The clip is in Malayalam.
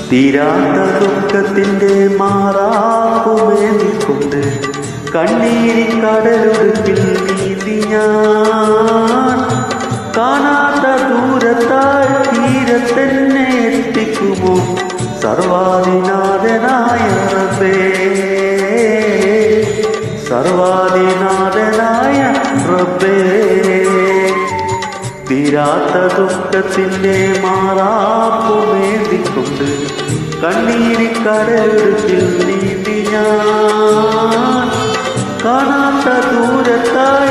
തീരാത്ത ദുഃഖത്തിൻ്റെ മാറാപ്പുമേന്തിക്കൊണ്ട് കണ്ണീരിൻ കടലൊടുക്കിൽ നീന്തി ഞാൻ കാണാത്ത ദൂരത്താൽ തീരത്തെന്നെ എത്തിക്കുമോ സർവാധിനാഥനായ റബ്ബേ, സർവാധിനാഥനായ റബ്ബേ. തീരാത്ത ദുഃഖത്തിൻ്റെ മാറാപ്പുമേന്തിക്കൊണ്ട് കണ്ണീരിക്കടലിൽ നീന്തി ഞാൻ കാണാത്ത ദൂരത്താൽ